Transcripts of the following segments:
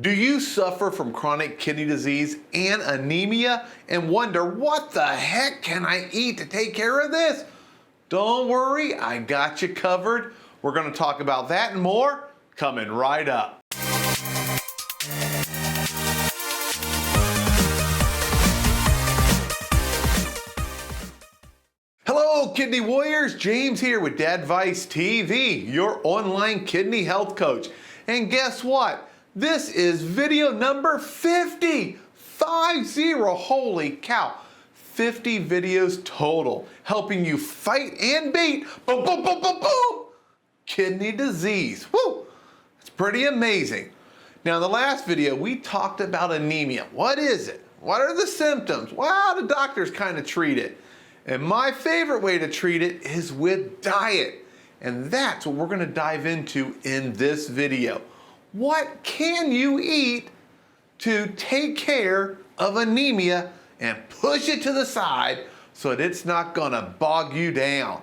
Do you suffer from chronic kidney disease and anemia and wonder, what the heck can I eat to take care of this? Don't worry, I got you covered. We're going to talk about that and more coming right up. Hello, Kidney Warriors. James here with Dadvice TV, your online kidney health coach. And guess what? This is video number 50. 50. Holy cow. 50 videos total, helping you fight and beat boom, boom, boom, boom, boom, kidney disease. Woo! It's pretty amazing. Now, in the last video, we talked about anemia. What is it? What are the symptoms? Well, the doctors kind of treat it. And my favorite way to treat it is with diet. And that's what we're going to dive into in this video. What can you eat to take care of anemia and push it to the side so that it's not going to bog you down?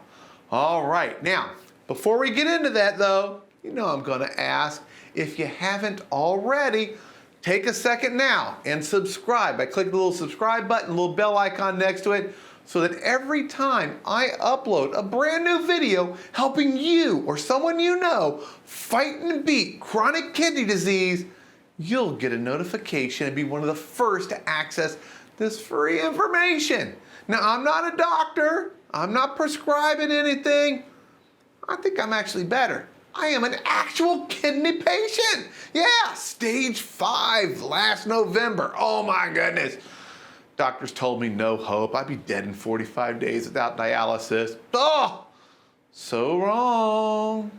All right, now, before we get into that though, you know I'm going to ask, if you haven't already, take a second now and subscribe. By clicking the little subscribe button, little bell icon next to it, so that every time I upload a brand new video helping you or someone you know fight and beat chronic kidney disease, you'll get a notification and be one of the first to access this free information. Now, I'm not a doctor. I'm not prescribing anything. I think I'm actually better. I am an actual kidney patient. Yeah, stage 5 last November. Oh my goodness. Doctors told me no hope. I'd be dead in 45 days without dialysis. Oh, so wrong.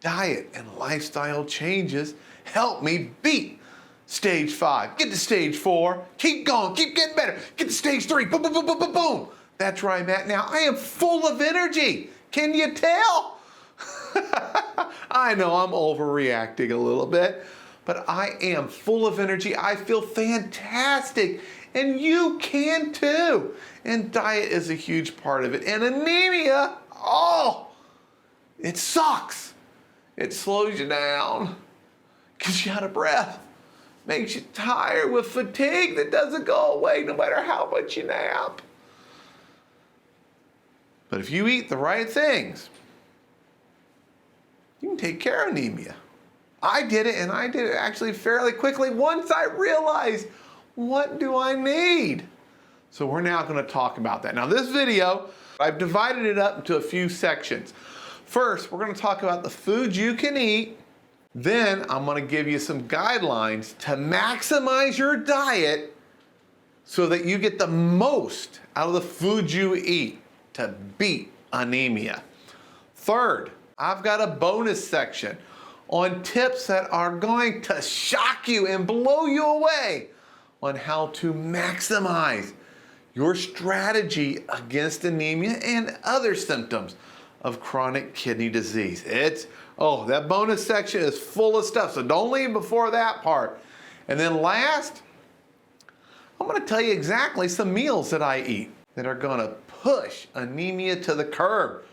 Diet and lifestyle changes help me beat stage 5. Get to stage 4. Keep going. Keep getting better. Get to stage 3. Boom, boom, boom, boom, boom, boom. That's where I'm at now. I am full of energy. Can you tell? I know I'm overreacting a little bit, but I am full of energy. I feel fantastic. And you can too. And diet is a huge part of it. And anemia, oh, it sucks. It slows you down, gets you out of breath, makes you tired with fatigue that doesn't go away no matter how much you nap. But if you eat the right things, you can take care of anemia. I did it, and I did it actually fairly quickly once I realized, what do I need? So we're now going to talk about that. Now, this video, I've divided it up into a few sections. First, we're going to talk about the foods you can eat. Then I'm going to give you some guidelines to maximize your diet so that you get the most out of the food you eat to beat anemia. Third, I've got a bonus section on tips that are going to shock you and blow you away on how to maximize your strategy against anemia and other symptoms of chronic kidney disease. That bonus section is full of stuff, so don't leave before that part. And then last, I'm going to tell you exactly some meals that I eat that are going to push anemia to the curb.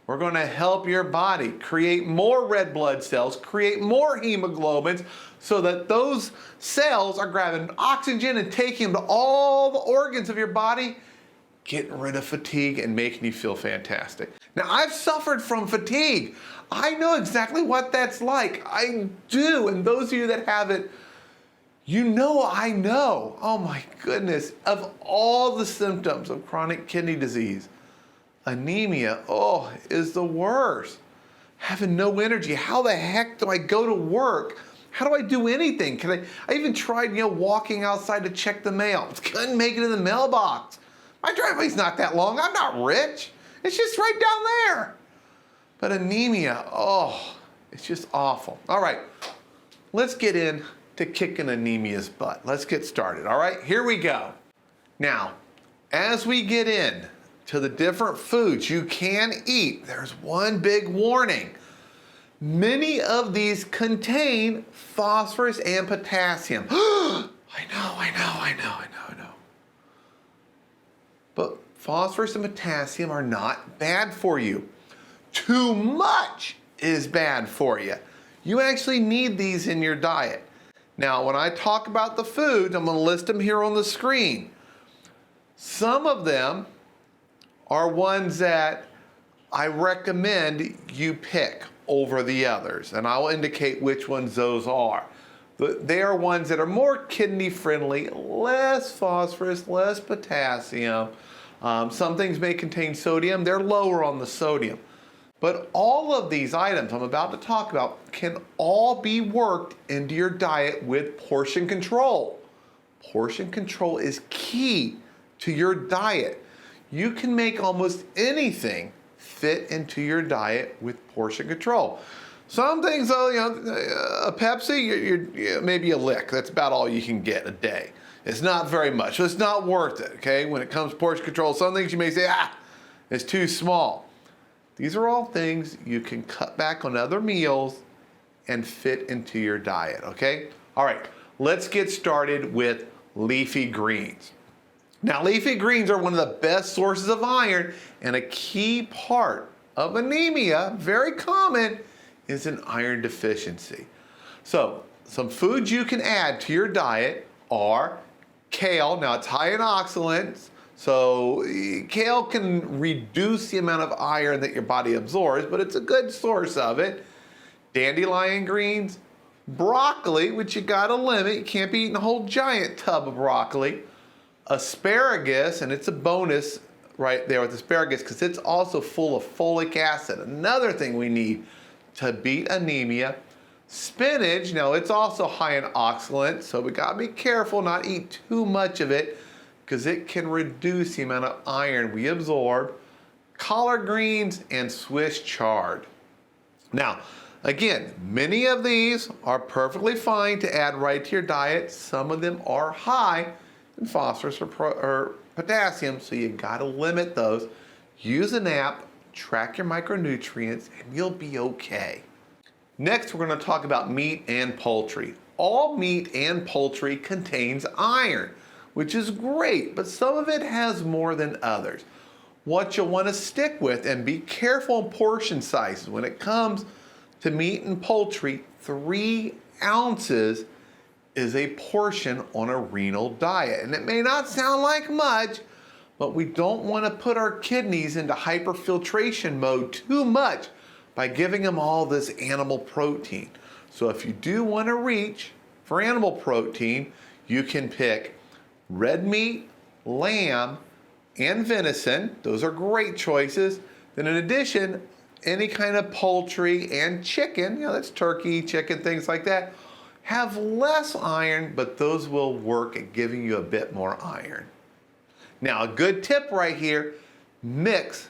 We're going to help your body create more red blood cells, create more hemoglobins, so that those cells are grabbing oxygen and taking them to all the organs of your body, getting rid of fatigue and making you feel fantastic. Now, I've suffered from fatigue. I know exactly what that's like. I do, and those of you that have it, you know I know. Oh my goodness, of all the symptoms of chronic kidney disease, anemia, is the worst. Having no energy. How the heck do I go to work? How do I do anything? I even tried, walking outside to check the mail. Couldn't make it in the mailbox. My driveway's not that long. I'm not rich. It's just right down there. But anemia, it's just awful. All right, let's get into kicking anemia's butt. Let's get started, all right? Here we go. Now, as we get in to the different foods you can eat, there's one big warning. Many of these contain phosphorus and potassium. I know. But phosphorus and potassium are not bad for you. Too much is bad for you. You actually need these in your diet. Now, when I talk about the foods, I'm going to list them here on the screen. Some of them are ones that I recommend you pick over the others, and I'll indicate which ones those are. They are ones that are more kidney friendly, less phosphorus, less potassium. Some things may contain sodium, they're lower on the sodium. But all of these items I'm about to talk about can all be worked into your diet with portion control. Portion control is key to your diet. You can make almost anything fit into your diet with portion control. Some things, though, a Pepsi, maybe a lick. That's about all you can get a day. It's not very much, so it's not worth it, okay? When it comes to portion control, some things you may say, it's too small. These are all things you can cut back on other meals and fit into your diet, okay? All right, let's get started with leafy greens. Now, leafy greens are one of the best sources of iron, and a key part of anemia, very common, is an iron deficiency. So, some foods you can add to your diet are kale. Now, it's high in oxalates, so kale can reduce the amount of iron that your body absorbs, but it's a good source of it. Dandelion greens, broccoli, which you gotta limit. You can't be eating a whole giant tub of broccoli. Asparagus, and it's a bonus right there with asparagus because it's also full of folic acid, another thing we need to beat anemia. Spinach, now it's also high in oxalates, so we gotta be careful not eat too much of it because it can reduce the amount of iron we absorb. Collard greens and Swiss chard. Now, again, many of these are perfectly fine to add right to your diet. Some of them are high in phosphorus or potassium, so you gotta limit those. Use an app, track your micronutrients, and you'll be okay. Next, we're gonna talk about meat and poultry. All meat and poultry contains iron, which is great, but some of it has more than others. What you'll wanna stick with, and be careful in portion sizes. When it comes to meat and poultry, 3 ounces is a portion on a renal diet. And it may not sound like much, but we don't want to put our kidneys into hyperfiltration mode too much by giving them all this animal protein. So if you do want to reach for animal protein, you can pick red meat, lamb, and venison. Those are great choices. Then in addition, any kind of poultry and chicken, that's turkey, chicken, things like that, have less iron, but those will work at giving you a bit more iron. Now, a good tip right here, mix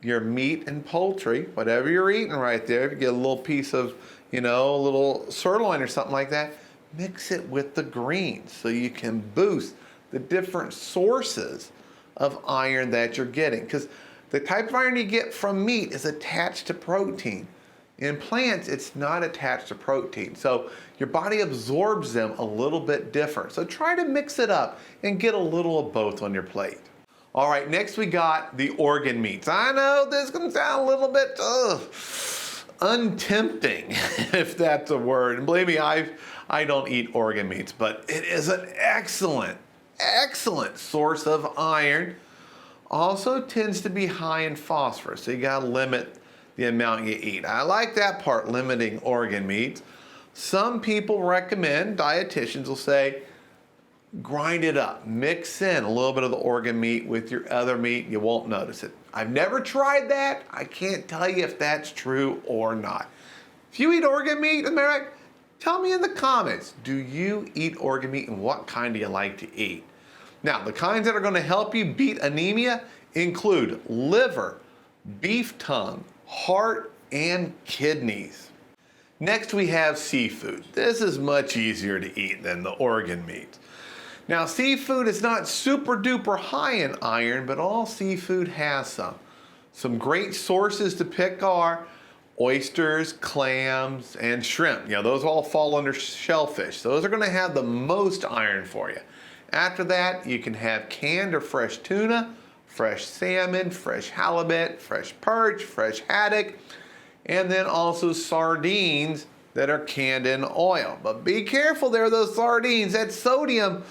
your meat and poultry, whatever you're eating right there. If you get a little piece of, a little sirloin or something like that, mix it with the greens so you can boost the different sources of iron that you're getting. Because the type of iron you get from meat is attached to protein. In plants, it's not attached to protein. So your body absorbs them a little bit different. So try to mix it up and get a little of both on your plate. All right, next we got the organ meats. I know this can sound a little bit untempting, if that's a word. And believe me, I don't eat organ meats, but it is an excellent source of iron. Also tends to be high in phosphorus, so you gotta limit the amount you eat. I like that part, limiting organ meats. Some people recommend, dietitians will say, grind it up, mix in a little bit of the organ meat with your other meat, you won't notice it. I've never tried that. I can't tell you if that's true or not. If you eat organ meat, tell me in the comments, do you eat organ meat and what kind do you like to eat? Now, the kinds that are gonna help you beat anemia include liver, beef tongue, heart, and kidneys. Next we have seafood. This is much easier to eat than the organ meat. Now, seafood is not super duper high in iron, but all seafood has some. Some great sources to pick are oysters, clams, and shrimp. Those all fall under shellfish. Those are gonna have the most iron for you. After that, you can have canned or fresh tuna, fresh salmon, fresh halibut, fresh perch, fresh haddock, and then also sardines that are canned in oil. But be careful there, those sardines. That sodium,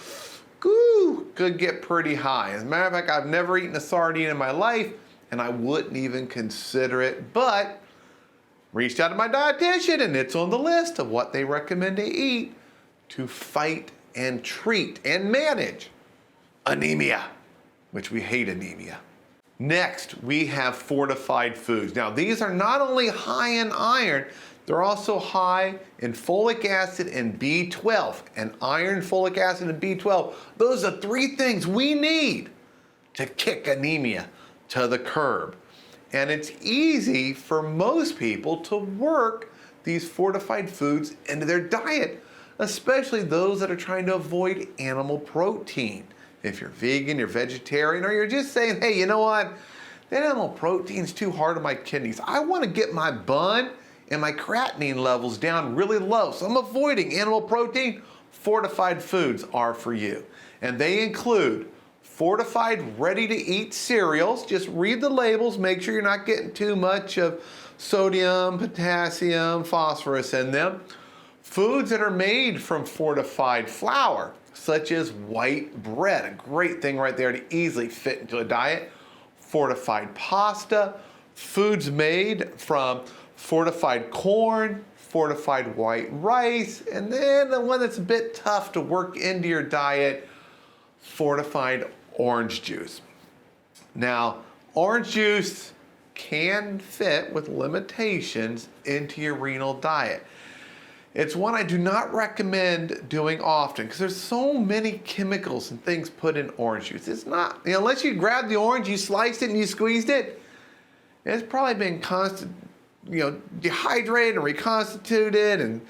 could get pretty high. As a matter of fact, I've never eaten a sardine in my life, and I wouldn't even consider it, but reached out to my dietitian, and it's on the list of what they recommend to eat to fight and treat and manage anemia, which we hate anemia. Next, we have fortified foods. Now, these are not only high in iron, they're also high in folic acid and B12. And iron, folic acid, and B12, those are 3 things we need to kick anemia to the curb. And it's easy for most people to work these fortified foods into their diet, especially those that are trying to avoid animal protein. If you're vegan, you're vegetarian, or you're just saying, hey, you know what? That animal protein's too hard on my kidneys. I want to get my bun and my creatinine levels down really low, so I'm avoiding animal protein. Fortified foods are for you. And they include fortified ready-to-eat cereals. Just read the labels, make sure you're not getting too much of sodium, potassium, phosphorus in them. Foods that are made from fortified flour, such as white bread, a great thing right there to easily fit into a diet. Fortified pasta, foods made from fortified corn, fortified white rice, and then the one that's a bit tough to work into your diet, fortified orange juice. Now, orange juice can fit with limitations into your renal diet. It's one I do not recommend doing often because there's so many chemicals and things put in orange juice. It's not, unless you grab the orange, you sliced it and you squeezed it, it's probably been dehydrated and reconstituted, and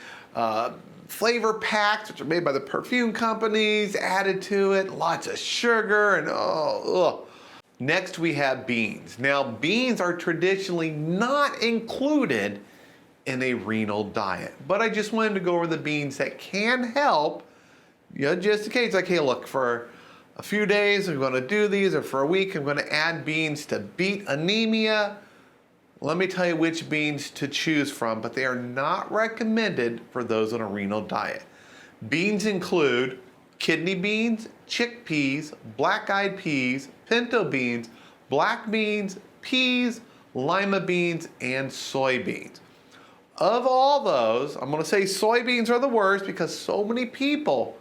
flavor packs, which are made by the perfume companies, added to it, lots of sugar, and Next we have beans. Now, beans are traditionally not included in a renal diet, but I just wanted to go over the beans that can help, just in case. Like, hey, look, for a few days I'm going to do these, or for a week I'm going to add beans to beat anemia. Let me tell you which beans to choose from, but they are not recommended for those on a renal diet. Beans include kidney beans, chickpeas, black-eyed peas, pinto beans, black beans, peas, lima beans, and soybeans. Of all those, I'm going to say soybeans are the worst because so many people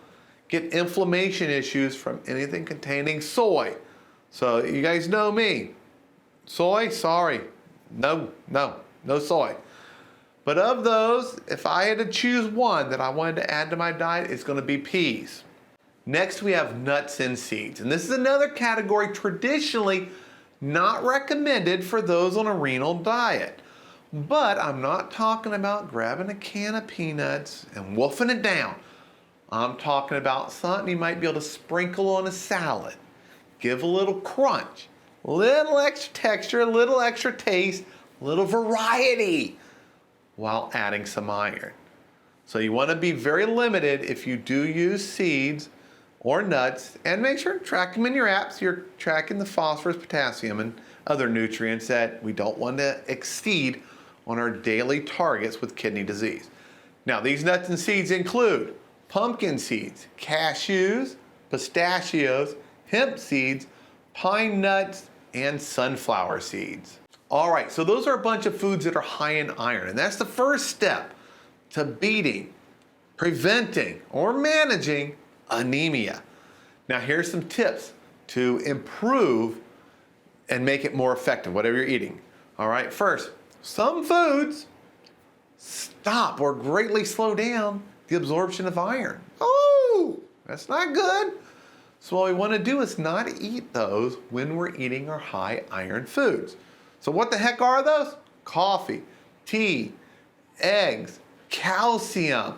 get inflammation issues from anything containing soy. So you guys know me. Soy, sorry. No soy. But of those, if I had to choose one that I wanted to add to my diet, it's going to be peas. Next, we have nuts and seeds. And this is another category traditionally not recommended for those on a renal diet. But I'm not talking about grabbing a can of peanuts and wolfing it down. I'm talking about something you might be able to sprinkle on a salad. Give a little crunch, little extra texture, a little extra taste, a little variety while adding some iron. So you want to be very limited if you do use seeds or nuts, and make sure to track them in your apps. You're tracking the phosphorus, potassium, and other nutrients that we don't want to exceed on our daily targets with kidney disease. Now, these nuts and seeds include pumpkin seeds, cashews, pistachios, hemp seeds, pine nuts, and sunflower seeds. All right, so those are a bunch of foods that are high in iron, and that's the first step to beating, preventing, or managing anemia. Now, here's some tips to improve and make it more effective, whatever you're eating. All right, first, some foods stop or greatly slow down the absorption of iron. Oh, that's not good. So what we want to do is not eat those when we're eating our high iron foods. So what the heck are those? Coffee, tea, eggs, calcium,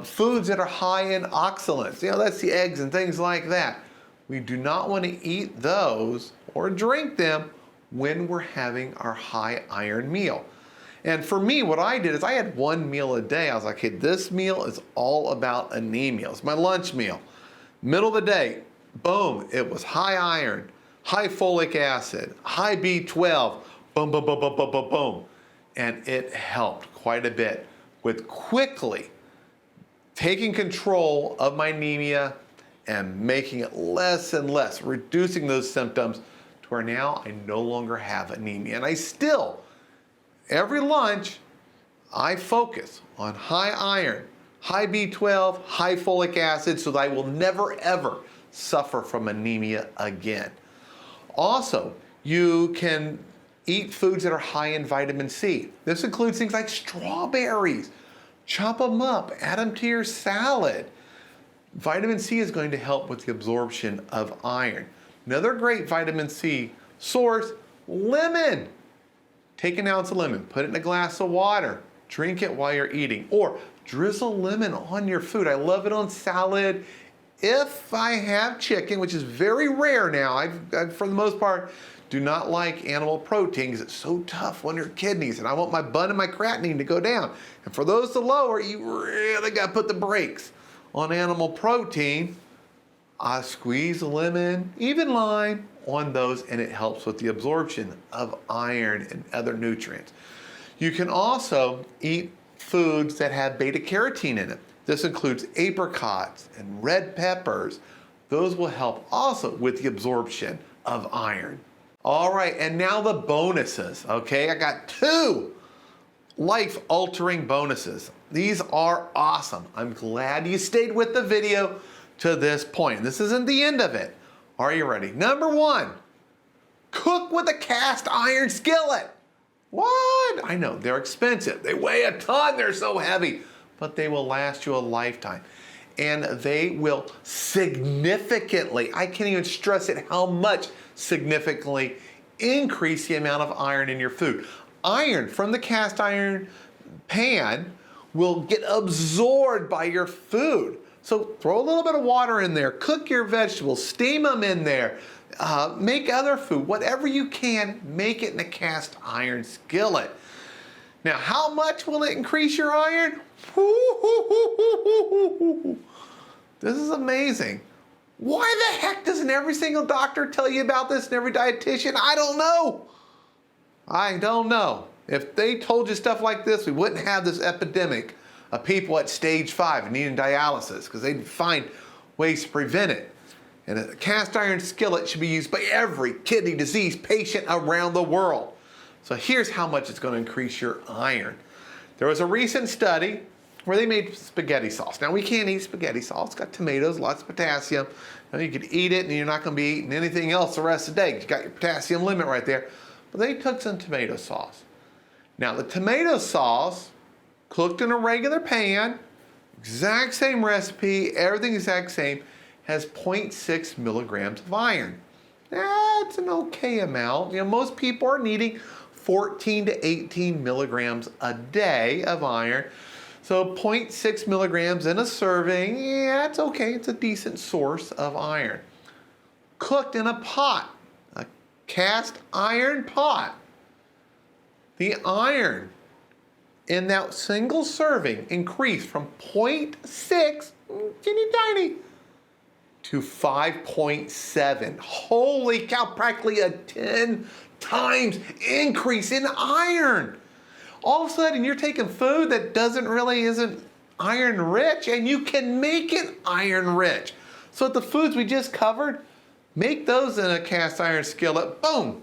foods that are high in oxalates. That's the eggs and things like that. We do not want to eat those or drink them when we're having our high iron meal. And for me, what I did is I had one meal a day. I was like, hey, this meal is all about anemia. It's my lunch meal. Middle of the day, boom, it was high iron, high folic acid, high B12, boom, boom, boom, boom, boom, boom, boom. And it helped quite a bit with quickly taking control of my anemia and making it less and less, reducing those symptoms to where now I no longer have anemia. And I still, every lunch, I focus on high iron, high B12, high folic acid, so that I will never ever suffer from anemia again. Also, you can eat foods that are high in vitamin C. This includes things like strawberries. Chop them up, add them to your salad. Vitamin C is going to help with the absorption of iron. Another great vitamin C source, lemon. Take an ounce of lemon, put it in a glass of water, drink it while you're eating, or drizzle lemon on your food. I love it on salad. If I have chicken, which is very rare now, I've for the most part, do not like animal protein because it's so tough on your kidneys, and I want my bun and my creatinine to go down. And for those to lower, you really got to put the brakes on animal protein. I squeeze lemon, even lime, on those, and it helps with the absorption of iron and other nutrients. You can also eat foods that have beta carotene in it. This includes apricots and red peppers. Those will help also with the absorption of iron. All right, and now the bonuses, okay? I got 2 life-altering bonuses. These are awesome. I'm glad you stayed with the video to this point. This isn't the end of it. Are you ready? Number 1, cook with a cast iron skillet. What? I know, they're expensive. They weigh a ton, they're so heavy, but they will last you a lifetime. And they will significantly, I can't even stress it how much, significantly increase the amount of iron in your food. Iron from the cast iron pan will get absorbed by your food. So throw a little bit of water in there, cook your vegetables, steam them in there, make other food, whatever you can, make it in a cast iron skillet. Now, how much will it increase your iron? This is amazing. Why the heck doesn't every single doctor tell you about this and every dietitian? I don't know. I don't know. If they told you stuff like this, we wouldn't have this epidemic of people at stage 5 and needing dialysis because they'd find ways to prevent it. And a cast iron skillet should be used by every kidney disease patient around the world. So here's how much it's going to increase your iron. There was a recent study where they made spaghetti sauce. Now, we can't eat spaghetti sauce. It's got tomatoes, lots of potassium. Now, you could eat it and you're not going to be eating anything else the rest of the day. You got your potassium limit right there. But they took some tomato sauce. Now, the tomato sauce, cooked in a regular pan, exact same recipe, everything exact same, has 0.6 milligrams of iron. That's an okay amount. You know, most people are needing 14 to 18 milligrams a day of iron. So 0.6 milligrams in a serving, yeah, it's okay. It's a decent source of iron. Cooked in a pot, a cast iron pot. The iron in that single serving increased from 0.6, teeny tiny, to 5.7. Holy cow, practically a 10 times increase in iron. All of a sudden, you're taking food that isn't iron rich, and you can make it iron rich. So the foods we just covered, make those in a cast iron skillet, boom.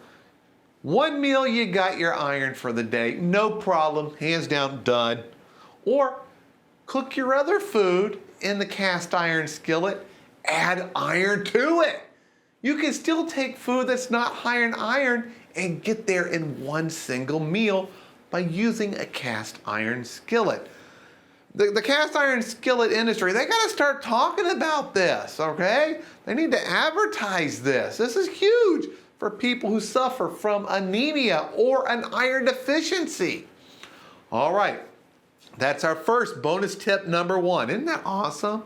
One meal, you got your iron for the day, no problem, hands down, done. Or cook your other food in the cast iron skillet, add iron to it. You can still take food that's not high in iron and get there in one single meal by using a cast iron skillet. The cast iron skillet industry, they gotta start talking about this, okay? They need to advertise this. This is huge for people who suffer from anemia or an iron deficiency. All right, that's our first bonus tip number 1. Isn't that awesome?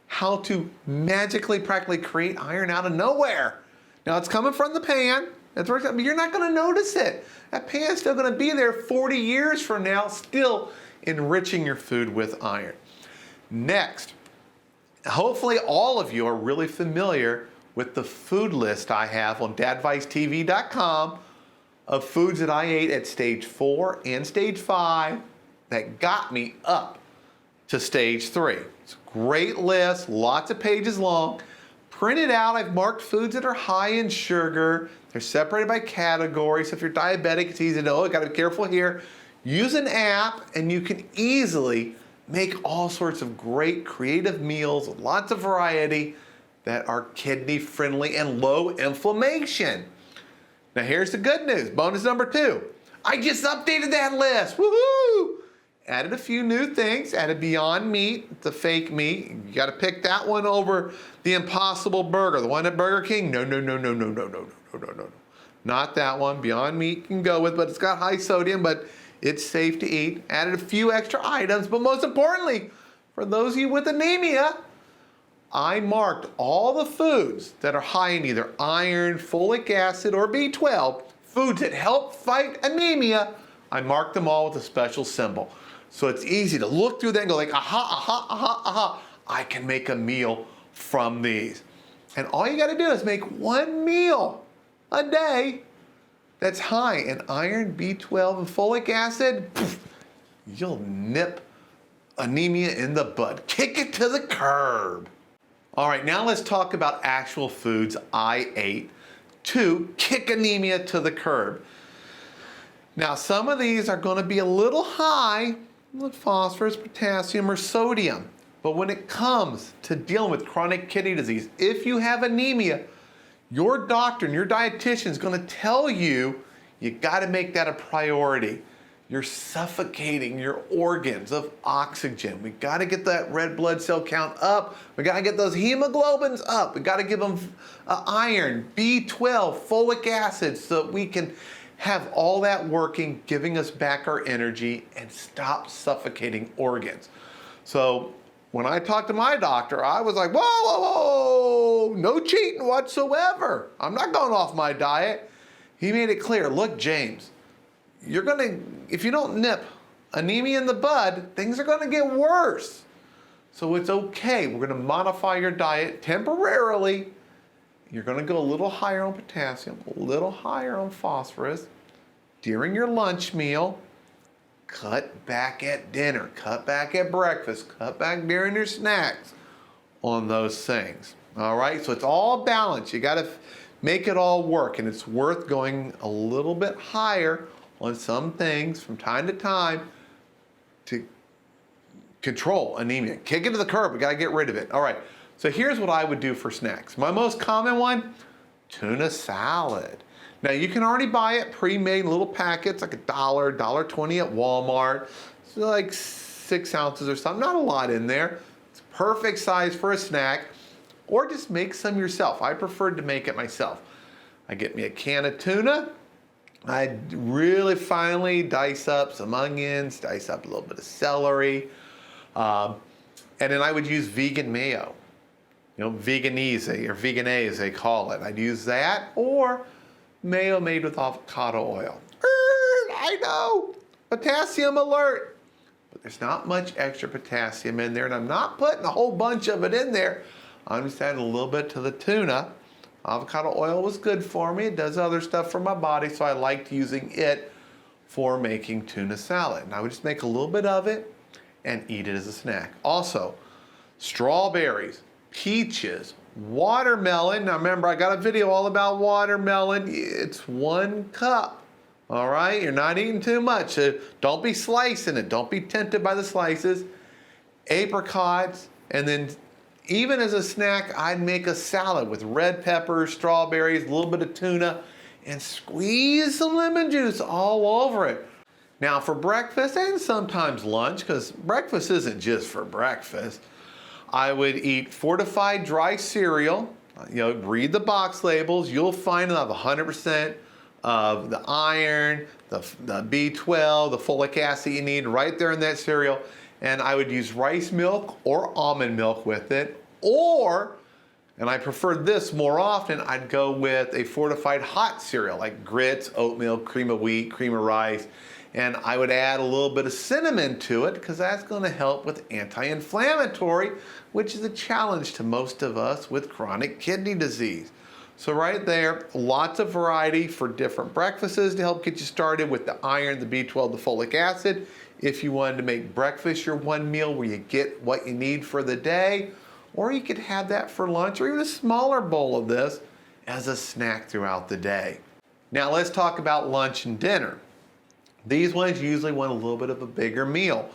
How to magically, practically create iron out of nowhere. Now it's coming from the pan. But you're not going to notice it. That pan's still going to be there 40 years from now, still enriching your food with iron. Next, hopefully all of you are really familiar with the food list I have on dadvicetv.com of foods that I ate at stage 4 and stage 5 that got me up to stage 3. It's a great list, lots of pages long. Print it out. I've marked foods that are high in sugar. They're separated by categories. So if you're diabetic, it's easy to know. You got to be careful here. Use an app and you can easily make all sorts of great creative meals with lots of variety that are kidney friendly and low inflammation. Now here's the good news. Bonus number 2. I just updated that list. Woohoo! Added a few new things. Added Beyond Meat, the fake meat. You got to pick that one over the Impossible Burger, the one at Burger King. No. Not that one. Beyond Meat you can go with, but it's got high sodium, but it's safe to eat. Added a few extra items, but most importantly, for those of you with anemia, I marked all the foods that are high in either iron, folic acid, or B12, foods that help fight anemia. I marked them all with a special symbol. So it's easy to look through that and go like, aha, I can make a meal from these. And all you gotta do is make one meal a day that's high in iron, B12, and folic acid. You'll nip anemia in the bud. Kick it to the curb. All right, now let's talk about actual foods I ate to kick anemia to the curb. Now, some of these are going to be a little high with phosphorus, potassium, or sodium. But when it comes to dealing with chronic kidney disease, if you have anemia, your doctor and your dietitian is going to tell you, you got to make that a priority. You're suffocating your organs of oxygen. We got to get that red blood cell count up. We got to get those hemoglobins up. We got to give them iron, B12, folic acid, so that we can have all that working, giving us back our energy and stop suffocating organs. So when I talked to my doctor, I was like, whoa, no cheating whatsoever. I'm not going off my diet. He made it clear, look, James, if you don't nip anemia in the bud, things are gonna get worse. So it's okay, we're gonna modify your diet temporarily. You're gonna go a little higher on potassium, a little higher on phosphorus during your lunch meal. Cut back at dinner, cut back at breakfast, cut back during your snacks on those things. All right, so it's all balanced. You gotta make it all work, and it's worth going a little bit higher on some things from time to time to control anemia. Kick it to the curb, we gotta get rid of it. All right, so here's what I would do for snacks. My most common one, tuna salad. Now you can already buy it pre-made in little packets, like $1, $1.20 at Walmart. It's like 6 ounces or something, not a lot in there. It's perfect size for a snack, or just make some yourself. I preferred to make it myself. I get me a can of tuna. I really finely dice up some onions, dice up a little bit of celery, and then I would use vegan mayo. You know, veganese or vegan-A as they call it. I'd use that, or mayo made with avocado oil. I know, potassium alert. But there's not much extra potassium in there, and I'm not putting a whole bunch of it in there. I'm just adding a little bit to the tuna. Avocado oil was good for me. It does other stuff for my body, so I liked using it for making tuna salad. And I would just make a little bit of it and eat it as a snack. Also, strawberries, peaches, watermelon. Now remember, I got a video all about watermelon. It's 1 cup, all right? You're not eating too much, so don't be slicing it. Don't be tempted by the slices. Apricots, and then even as a snack, I'd make a salad with red peppers, strawberries, a little bit of tuna, and squeeze some lemon juice all over it. Now for breakfast and sometimes lunch, because breakfast isn't just for breakfast, I would eat Fortified dry cereal. You know, read the box labels. You'll find it'll have 100% of the iron, the B12, the folic acid you need right there in that cereal. And I would use rice milk or almond milk with it. Or, and I preferred this more often, I'd go with a Fortified hot cereal like grits, oatmeal, cream of wheat, cream of rice. And I would add a little bit of cinnamon to it because that's going to help with anti-inflammatory, which is a challenge to most of us with chronic kidney disease. So right there, lots of variety for different breakfasts to help get you started with the iron, the B12, the folic acid. If you wanted to make breakfast your one meal where you get what you need for the day, or you could have that for lunch, or even a smaller bowl of this as a snack throughout the day. Now let's talk about lunch and dinner. These ones usually want a little bit of a bigger meal.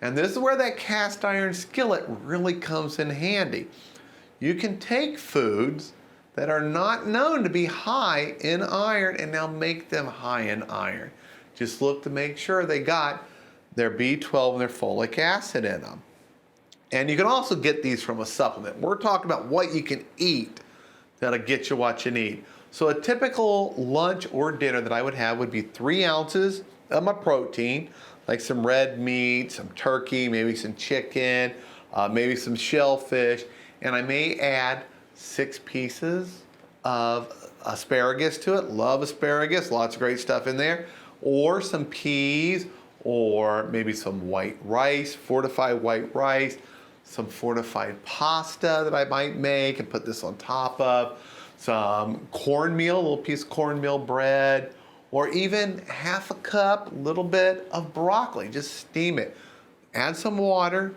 And this is where that cast iron skillet really comes in handy. You can take foods that are not known to be high in iron and now make them high in iron. Just look to make sure they got their B12 and their folic acid in them. And you can also get these from a supplement. We're talking about what you can eat that'll get you what you need. So a typical lunch or dinner that I would have would be 3 ounces of my protein, like some red meat, some turkey, maybe some chicken, maybe some shellfish, and I may add 6 pieces of asparagus to it. Love asparagus, lots of great stuff in there. Or some peas, or maybe some white rice, fortified white rice, some fortified pasta that I might make and put this on top of, some cornmeal, a little piece of cornmeal bread, or even half a cup, a little bit of broccoli. Just steam it. Add some water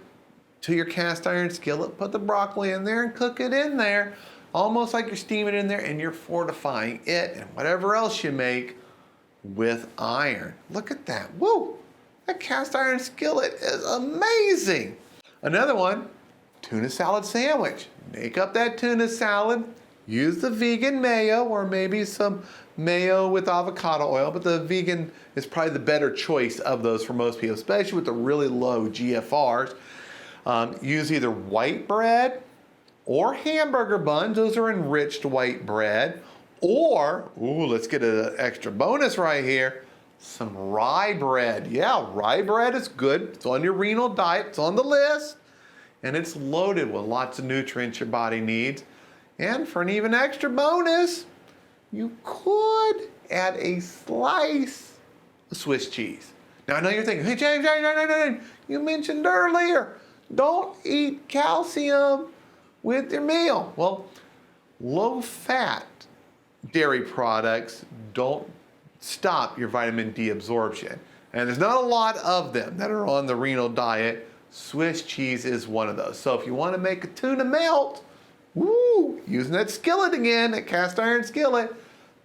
to your cast iron skillet, put the broccoli in there and cook it in there, almost like you're steaming it in there, and you're fortifying it and whatever else you make with iron. Look at that. Woo! That cast iron skillet is amazing. Another one, tuna salad sandwich. Make up that tuna salad. Use the vegan mayo or maybe some mayo with avocado oil, but the vegan is probably the better choice of those for most people, especially with the really low GFRs. Use either white bread or hamburger buns. Those are enriched white bread. Or, let's get an extra bonus right here, some rye bread. Yeah, rye bread is good. It's on your renal diet. It's on the list. And it's loaded with lots of nutrients your body needs. And for an even extra bonus, you could add a slice of Swiss cheese. Now I know you're thinking, hey James, you mentioned earlier, don't eat calcium with your meal. Well, low-fat dairy products don't stop your vitamin D absorption. And there's not a lot of them that are on the renal diet. Swiss cheese is one of those. So if you want to make a tuna melt, using that skillet again, that cast iron skillet,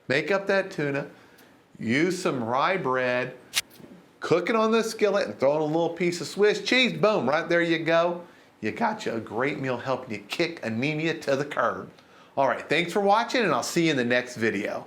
make up that tuna, use some rye bread, cook it on the skillet and throw in a little piece of Swiss cheese, boom, right there you go. You got you a great meal helping you kick anemia to the curb. All right, thanks for watching and I'll see you in the next video.